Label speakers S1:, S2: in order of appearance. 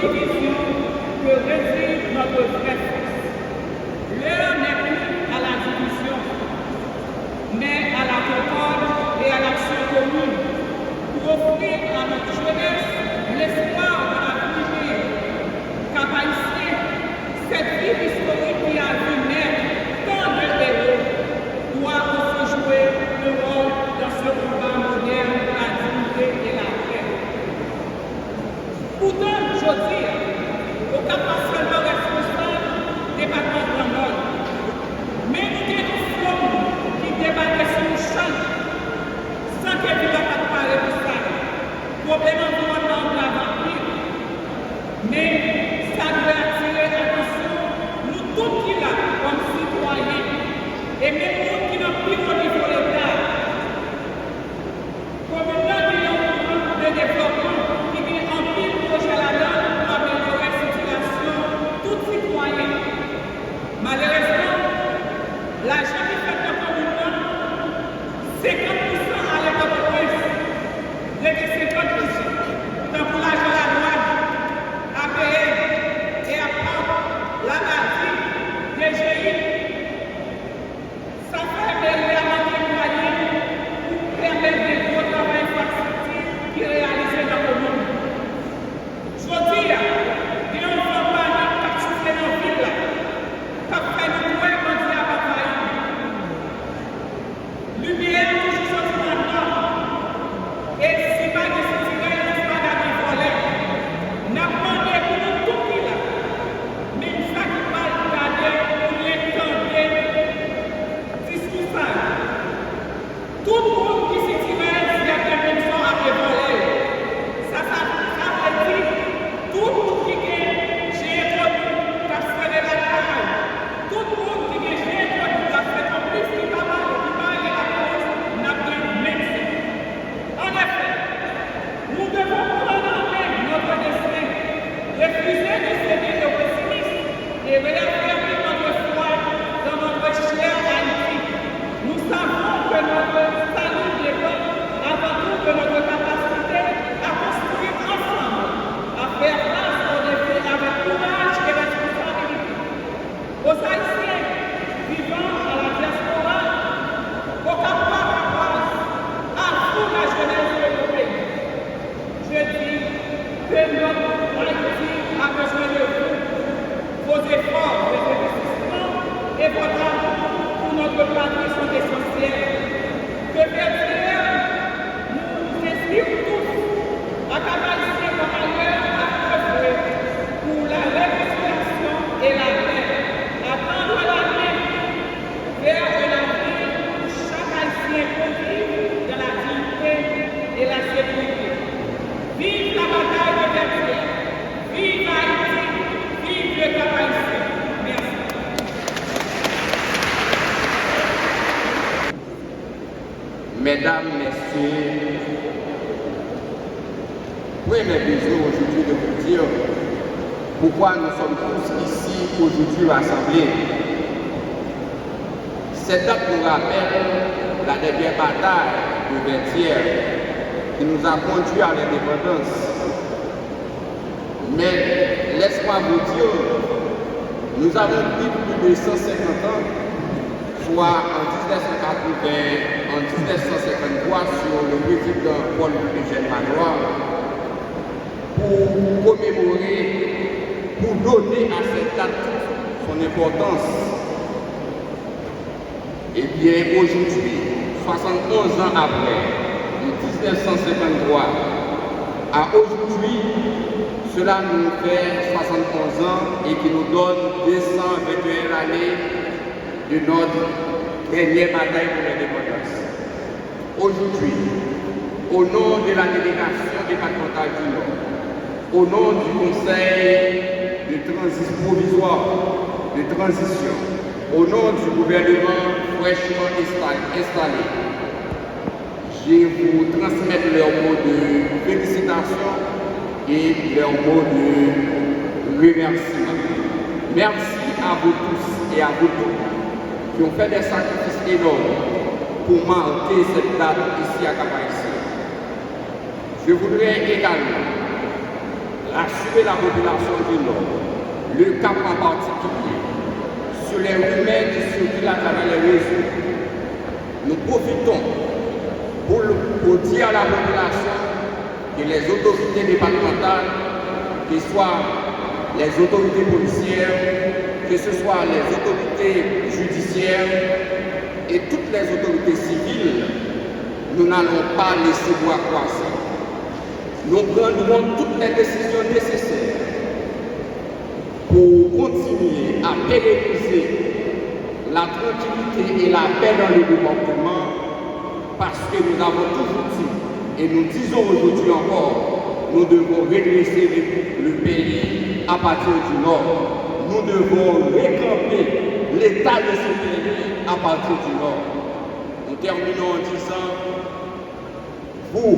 S1: divisions que réside notre vraie force. L'heure n'est plus à la division, mais à la concorde et à l'action commune pour offrir à notre jeunesse l'espoir de la vie Cap-Haïtien, cette vie historique qui a vu naître tant de héros doit aussi jouer le rôle dans ce combat moderne de la dignité et la paix. Pourtant, je dis, au cas seulement responsable des département de Grenoble, mais nous avons un front qui débattait sur le champ sans que nous ne pas parler de ça. Problème environnemental la vampire. Mais ça doit attirer l'attention, nous tous qui là, comme citoyens, et même nous qui n'ont plus au niveau de l'État, comme nous avons de développement qui vient en pile projet là-dedans pour améliorer la situation tout citoyen. Malheureusement, l'argent qui fait de commune, 50% à l'école de presse, dès que 50%, donc pour l'argent la douane, APR et après la partie DGI, ça fait réellement des moyens pour permettre des gros travail infrastructure qui réalisent dans le monde. Je veux dire, il y a une compagnie qui a soufflé dans la ville, qui a fait du moins qu'on dit à Papaï. Lumière, toujours sorti maintenant. Et si pas de ce tigre, il n'y a pas de volet. N'a pas de pour nous tout qui là. Mais ça qui va regarder pour l'étendre, discours ça. Tout le monde qui s'y tire, il y a des personnes à voler. Ça veut dire tout le monde qui est j'ai produit, qui a fait de la taille. Tout le monde qui est j'ai produit, qui a fait en plus, qui va mal, et la police, n'a pas de médecin. En effet, nous devons prendre en main notre destin, refuser de céder au pessimisme et réaffirmer notre foi dans notre chère Haïti. Nous savons que notre salut dépend avant tout de notre capacité à construire ensemble, à faire face aux défis avec courage et responsabilité. Aux Haïtiens vivant à la diaspora, au Cap-Haïtien, à toute la jeunesse de nos pays. Je dis que notre Haïti a besoin de vous, vos efforts de investissement et votre amour pour notre patrie sont essentiels. Que faire nous inspire tous à Cap-Haïtien comme ailleurs à œuvrer pour la réconciliation et la paix, à tendre la main vers un avenir où chaque Haïtien peut vivre dans la dignité et la sécurité. Vive la bataille de Versailles, vive Haïti, vive le Cap-Haïtien. Merci.
S2: Mesdames, Messieurs, oui, mes besoins aujourd'hui de vous dire pourquoi nous sommes tous ici aujourd'hui rassemblés. Cette date nous rappelle la dernière bataille de Vertières qui nous a conduits à l'indépendance. Mais laisse-moi vous dire, nous avons pris plus de 150 ans, soit en 1980, en 1953, sur le président Paul Eugène Manoir, pour commémorer, pour donner à cette date son importance. Eh bien, aujourd'hui, 71 ans après, de 1953 à aujourd'hui, cela nous fait 71 ans et qui nous donne 221 années de notre dernière bataille pour l'indépendance. Aujourd'hui, au nom de la délégation départementale du Nord, au nom du Conseil de transition provisoire, de transition, au nom du gouvernement fraîchement installé, je vous transmettre leurs mots de félicitations et leurs mots de remerciement. Merci à vous tous et à vous toutes qui ont fait des sacrifices énormes pour marquer cette date ici à Cap-Haïtien. Je voudrais également rassurer la population du Nord, le Cap en particulier, sur les rumeurs qui circulent à travers les réseaux. Nous profitons pour dire à la population que les autorités départementales, que ce soit les autorités policières, que ce soit les autorités judiciaires et toutes les autorités civiles, nous n'allons pas laisser bois croiser. Nous prendrons toutes les décisions nécessaires pour continuer à pérenniser la tranquillité et la paix dans le département, parce que nous avons toujours dit, et nous disons aujourd'hui encore, nous devons redresser le pays à partir du Nord. Nous devons récamper l'état de ce pays à partir du Nord. Nous terminons en disant, vous,